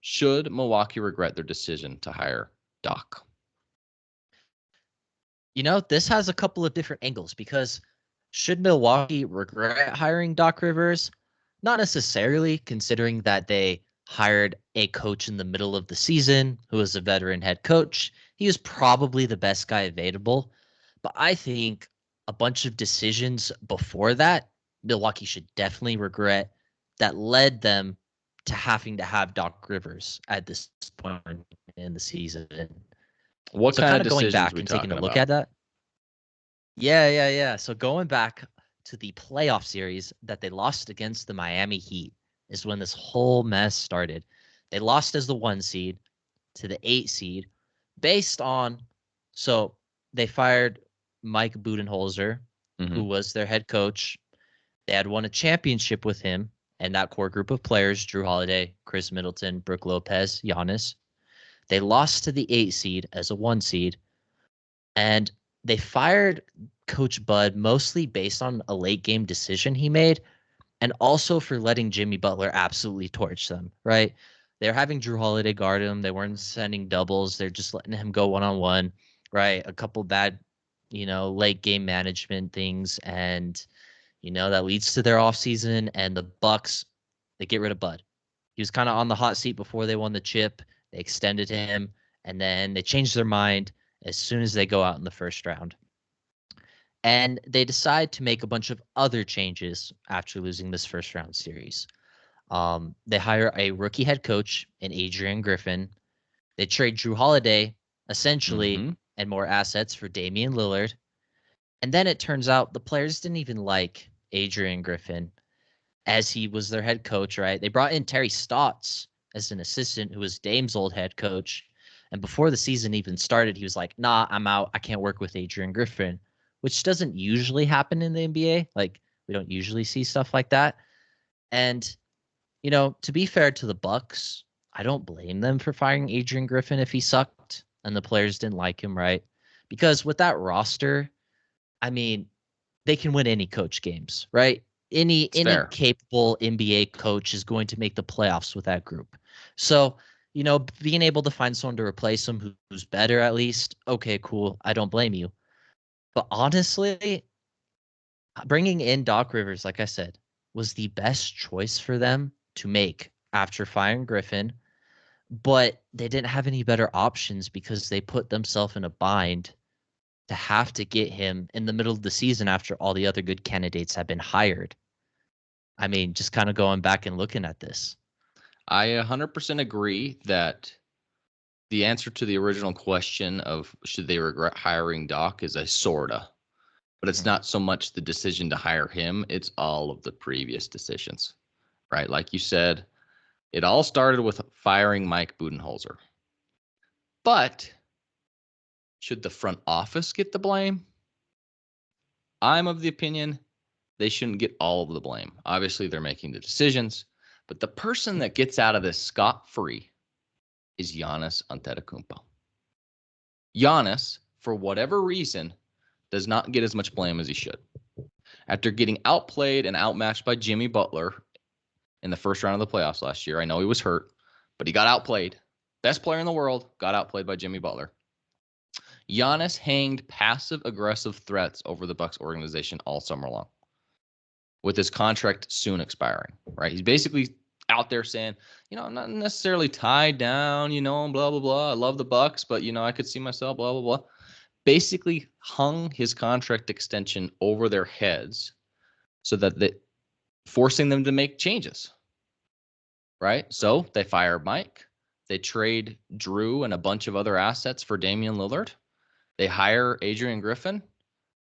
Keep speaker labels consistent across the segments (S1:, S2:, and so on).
S1: Should Milwaukee regret their decision to hire Doc?
S2: This has a couple of different angles because should Milwaukee regret hiring Doc Rivers? Not necessarily, considering that they hired a coach in the middle of the season who was a veteran head coach. He was probably the best guy available. But I think a bunch of decisions before that, Milwaukee should definitely regret that led them to having to have Doc Rivers at this point in the season.
S1: What
S2: So
S1: kind
S2: kind
S1: of
S2: of going
S1: decisions
S2: back
S1: we
S2: and taking a
S1: talking
S2: look
S1: about?
S2: at that. Yeah. So going back to the playoff series that they lost against the Miami Heat is when this whole mess started. They lost as the 1 seed to the 8 seed based on so they fired Mike Budenholzer,
S1: Mm-hmm.
S2: who was their head coach. They had won a championship with him and that core group of players, Drew Holiday, Chris Middleton, Brook Lopez, Giannis. They lost to the 8 seed as a 1 seed, and they fired Coach Bud mostly based on a late game decision he made and also for letting Jimmy Butler absolutely torch them, right? They're having Drew Holiday guard him. They weren't sending doubles. They're just letting him go one-on-one, right? A couple bad, late game management things. And, that leads to their offseason. And the Bucks, they get rid of Bud. He was kind of on the hot seat before they won the chip. They extended him, and then they changed their mind as soon as they go out in the first round. And they decide to make a bunch of other changes after losing this first round series. They hire a rookie head coach in Adrian Griffin. They trade Drew Holiday, essentially,
S1: Mm-hmm.
S2: and more assets for Damian Lillard. And then it turns out the players didn't even like Adrian Griffin as he was their head coach, right? They brought in Terry Stotts as an assistant who was Dame's old head coach. And before the season even started, he was like, nah, I'm out. I can't work with Adrian Griffin, which doesn't usually happen in the NBA. Like, we don't usually see stuff like that. And, to be fair to the Bucks, I don't blame them for firing Adrian Griffin if he sucked and the players didn't like him, right? Because with that roster, I mean, they can win any coach games, right? Any
S1: It's
S2: any
S1: fair.
S2: capable NBA coach is going to make the playoffs with that group. So, being able to find someone to replace him who's better at least, okay, cool. I don't blame you. But honestly, bringing in Doc Rivers, like I said, was the best choice for them to make after firing Griffin. But they didn't have any better options because they put themselves in a bind to have to get him in the middle of the season after all the other good candidates have been hired. I mean, just kind of going back and looking at this.
S1: I 100% agree that the answer to the original question of should they regret hiring Doc is a sorta, but it's
S2: Mhm.
S1: not so much the decision to hire him, it's all of the previous decisions, right? Like you said, it all started with firing Mike Budenholzer. But should the front office get the blame? I'm of the opinion they shouldn't get all of the blame. Obviously, they're making the decisions, but the person that gets out of this scot-free is Giannis Antetokounmpo. Giannis, for whatever reason, does not get as much blame as he should. After getting outplayed and outmatched by Jimmy Butler in the first round of the playoffs last year, I know he was hurt, but he got outplayed. Best player in the world got outplayed by Jimmy Butler. Giannis hanged passive-aggressive threats over the Bucks organization all summer long, with his contract soon expiring, right? He's basically out there saying, I'm not necessarily tied down, blah, blah, blah. I love the Bucks, but, I could see myself, blah, blah, blah. Basically hung his contract extension over their heads so that forcing them to make changes, right? So they fire Mike. They trade Drew and a bunch of other assets for Damian Lillard. They hire Adrian Griffin.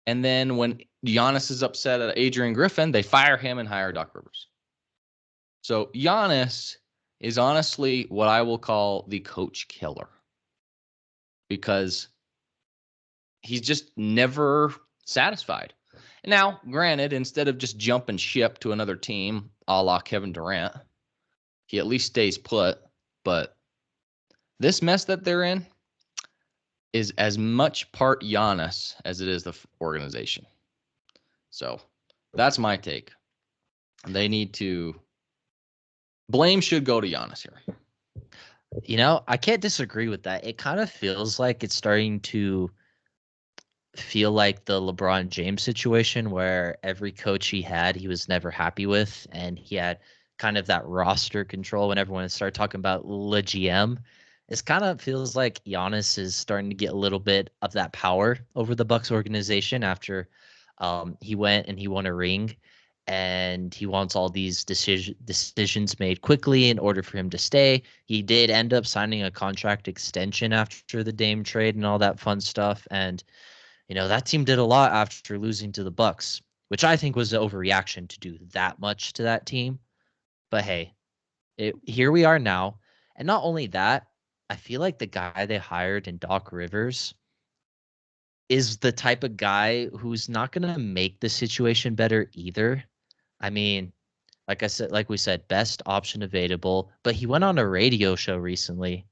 S1: And then when Giannis is upset at Adrian Griffin, they fire him and hire Doc Rivers. So Giannis is honestly what I will call the coach killer, because he's just never satisfied. Now, granted, instead of just jumping ship to another team, a la Kevin Durant, he at least stays put. But this mess that they're in is as much part Giannis as it is the organization. So that's my take. They need to blame should go to Giannis here.
S2: I can't disagree with that. It kind of feels like it's starting to feel like the LeBron James situation where every coach he was never happy with, and he had kind of that roster control when everyone started talking about Le GM. It kind of feels like Giannis is starting to get a little bit of that power over the Bucks organization after he went and he won a ring, and he wants all these decisions made quickly in order for him to stay. He did end up signing a contract extension after the Dame trade and all that fun stuff, and that team did a lot after losing to the Bucks, which I think was an overreaction to do that much to that team. But hey, here we are now. And not only that, I feel like the guy they hired in Doc Rivers is the type of guy who's not going to make the situation better either. I mean, like we said, best option available, but he went on a radio show recently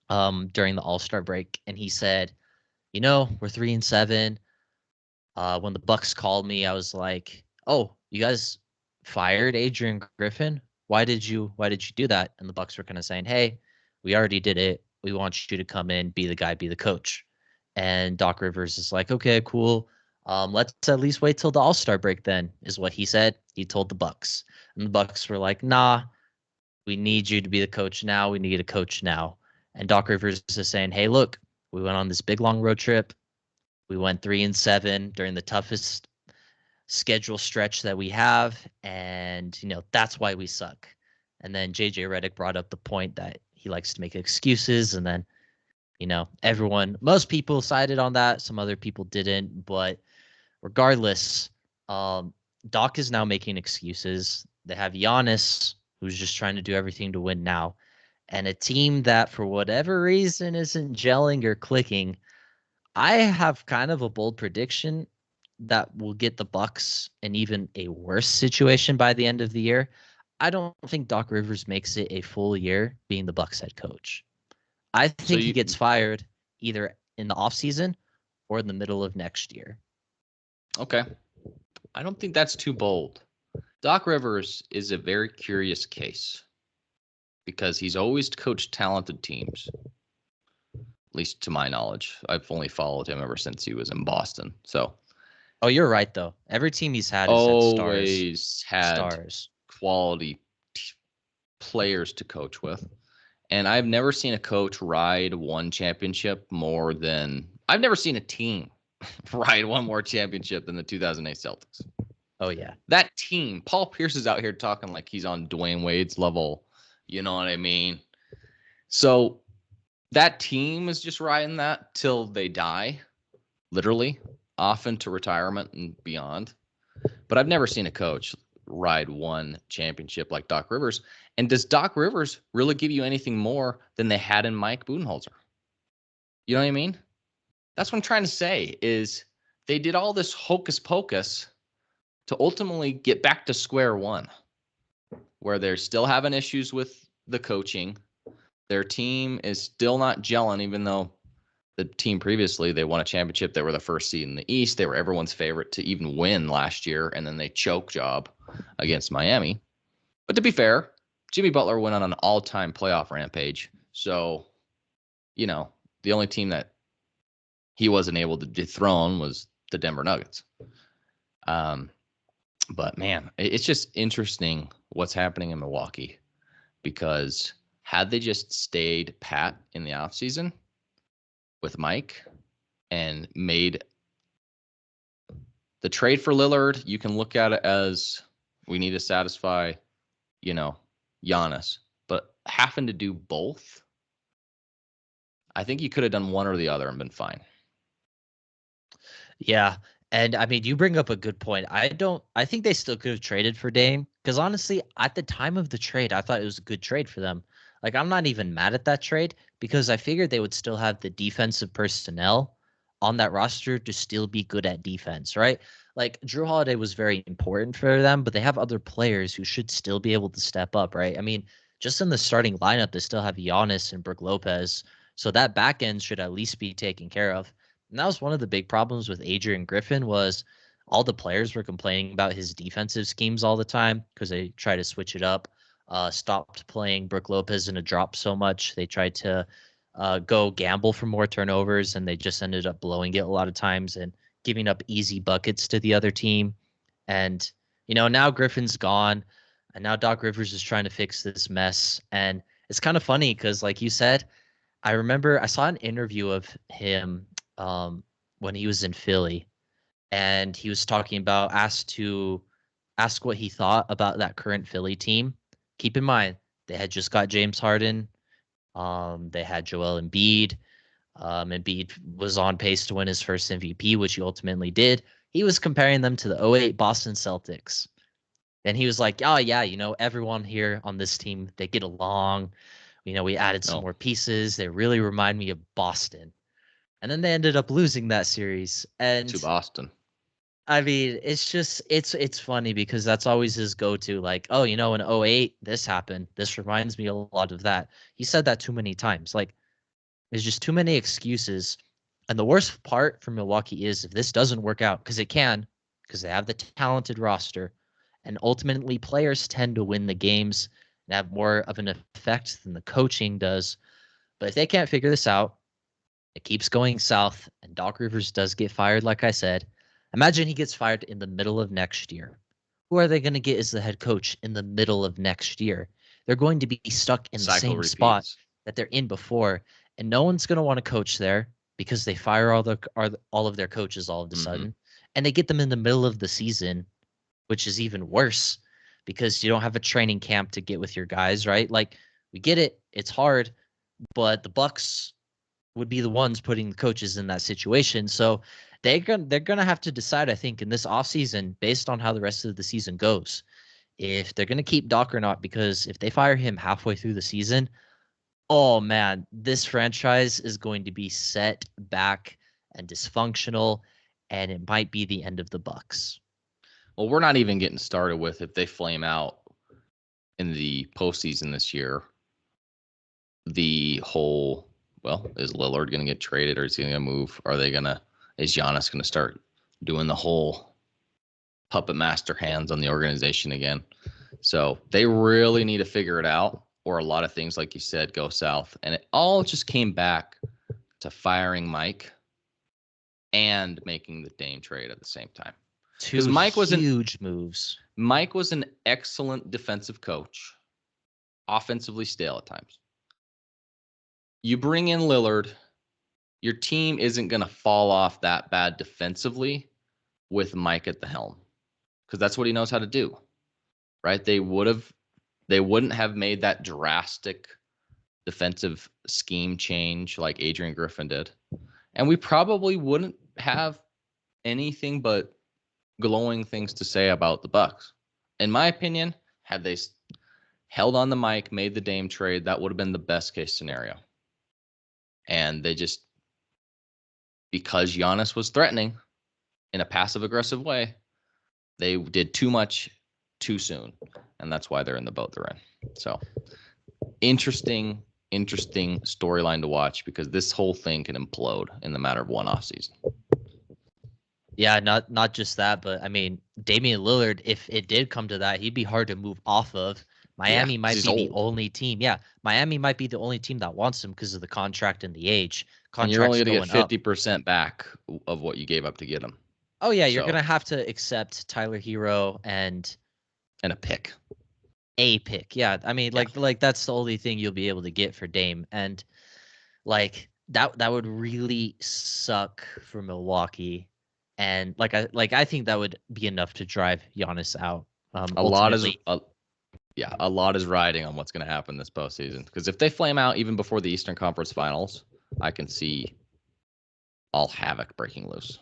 S2: during the All-Star break, and he said, we're 3-7. When the Bucks called me, I was like, "Oh, you guys fired Adrian Griffin? Why did you do that?" And the Bucks were kind of saying, "Hey, we already did it. We want you to come in, be the guy, be the coach." And Doc Rivers is like, "Okay, cool. Let's at least wait till the All-Star break then," is what he said. He told the Bucks. And the Bucks were like, "Nah, we need you to be the coach now. We need a coach now." And Doc Rivers is saying, "Hey, look, we went on this big long road trip. We went 3-7 during the toughest schedule stretch that we have, and that's why we suck." And then JJ Redick brought up the point that he likes to make excuses, and then most people sided on that, some other people didn't, but regardless, Doc is now making excuses. They have Giannis, who's just trying to do everything to win now, and a team that for whatever reason isn't gelling or clicking. I have kind of a bold prediction that will get the Bucks in even a worse situation by the end of the year. I don't think Doc Rivers makes it a full year being the Bucks head coach. I
S1: So
S2: think he
S1: you
S2: gets fired either in the offseason or in the middle of next year.
S1: okay? I don't think that's too bold. Doc Rivers is a very curious case because he's always coached talented teams. At least to my knowledge, I've only followed him ever since he was in Boston. So
S2: Oh, you're right though. Every team he's had has had stars.
S1: always had
S2: Stars.
S1: quality players to coach with. And I've never seen a coach ride one championship more than I've never seen a team ride one more championship than the 2008 Celtics.
S2: Oh yeah.
S1: That team, Paul Pierce is out here talking like he's on Dwayne Wade's level. You know what I mean? So that team is just riding that till they die, literally, often to retirement and beyond. But I've never seen a coach ride one championship like Doc Rivers. And does Doc Rivers really give you anything more than they had in Mike Budenholzer? You know what I mean? That's what I'm trying to say is they did all this hocus pocus to ultimately get back to square one, where they're still having issues with the coaching. Their team is still not gelling, even though the team previously, they won a championship. They were the first seed in the East. They were everyone's favorite to even win last year, and then they choke job against Miami. But to be fair, Jimmy Butler went on an all-time playoff rampage. So, the only team that he wasn't able to dethrone was the Denver Nuggets. But man, it's just interesting what's happening in Milwaukee, because had they just stayed pat in the offseason with Mike and made the trade for Lillard, you can look at it as we need to satisfy, Giannis. But having to do both, I think you could have done one or the other and been fine.
S2: Yeah. And I mean, you bring up a good point. I think they still could have traded for Dame because honestly, at the time of the trade, I thought it was a good trade for them. Like, I'm not even mad at that trade because I figured they would still have the defensive personnel on that roster to still be good at defense, right? Like, Drew Holiday was very important for them, but they have other players who should still be able to step up, right? I mean, just in the starting lineup, they still have Giannis and Brook Lopez. So that back end should at least be taken care of. And that was one of the big problems with Adrian Griffin was all the players were complaining about his defensive schemes all the time because they try to switch it up. stopped playing Brook Lopez in a drop so much. They tried to go gamble for more turnovers, and they just ended up blowing it a lot of times and giving up easy buckets to the other team. And, now Griffin's gone, and now Doc Rivers is trying to fix this mess. And it's kind of funny because, like you said, I remember I saw an interview of him when he was in Philly, and he was talking about ask what he thought about that current Philly team. Keep in mind, they had just got James Harden. They had Joel Embiid. Embiid was on pace to win his first MVP, which he ultimately did. He was comparing them to the '08 Boston Celtics. And he was like, oh, yeah, everyone here on this team, they get along. We added some more pieces. They really remind me of Boston. And then they ended up losing that series. And
S1: to Boston.
S2: I mean, it's funny because that's always his go-to. Like, oh, in '08, this happened. This reminds me a lot of that. He said that too many times. Like, there's just too many excuses. And the worst part for Milwaukee is if this doesn't work out, because it can, because they have the talented roster, and ultimately players tend to win the games and have more of an effect than the coaching does. But if they can't figure this out, it keeps going south, and Doc Rivers does get fired, like I said. Imagine he gets fired in the middle of next year. Who are they going to get as the head coach in the middle of next year? They're going to be stuck in the same spot that they're in before, and no one's going to want to coach there because they fire all of their coaches all of a sudden, and they get them in the middle of the season, which is even worse because you don't have a training camp to get with your guys, right? Like, we get it. It's hard, but the Bucks would be the ones putting the coaches in that situation. So they're gonna have to decide, I think, in this offseason, based on how the rest of the season goes, if they're gonna keep Doc or not. Because if they fire him halfway through the season, oh man, this franchise is going to be set back and dysfunctional, and it might be the end of the Bucks.
S1: Well, we're not even getting started with if they flame out in the postseason this year. The whole, is Lillard going to get traded or is he going to move? Is Giannis going to start doing the whole puppet master hands on the organization again? So they really need to figure it out, or a lot of things, like you said, go south. And it all just came back to firing Mike and making the Dame trade at the same time.
S2: Two Mike was huge moves.
S1: Mike was an excellent defensive coach, offensively stale at times. You bring in Lillard, your team isn't going to fall off that bad defensively with Mike at the helm, because that's what he knows how to do, right? They wouldn't have made that drastic defensive scheme change like Adrian Griffin did, and we probably wouldn't have anything but glowing things to say about the Bucks. In my opinion, had they held on the mic, made the Dame trade, that would have been the best case scenario. And they just, because Giannis was threatening in a passive aggressive way, they did too much too soon. And that's why they're in the boat they're in. So interesting storyline to watch, because this whole thing can implode in the matter of one offseason.
S2: Yeah, not just that, but I mean, Damian Lillard, if it did come to that, he'd be hard to move off of. Miami might be the only team. Yeah, Miami might be the only team that wants him because of the contract and the age.
S1: And you're only going to get 50% back of what you gave up to get him.
S2: Oh, yeah, you're going to have to accept Tyler Hero and
S1: a pick.
S2: A pick, yeah. I mean, like that's the only thing you'll be able to get for Dame. And, like, that would really suck for Milwaukee. And I think that would be enough to drive Giannis out.
S1: A lot is riding on what's going to happen this postseason. Because if they flame out even before the Eastern Conference Finals, I can see all havoc breaking loose.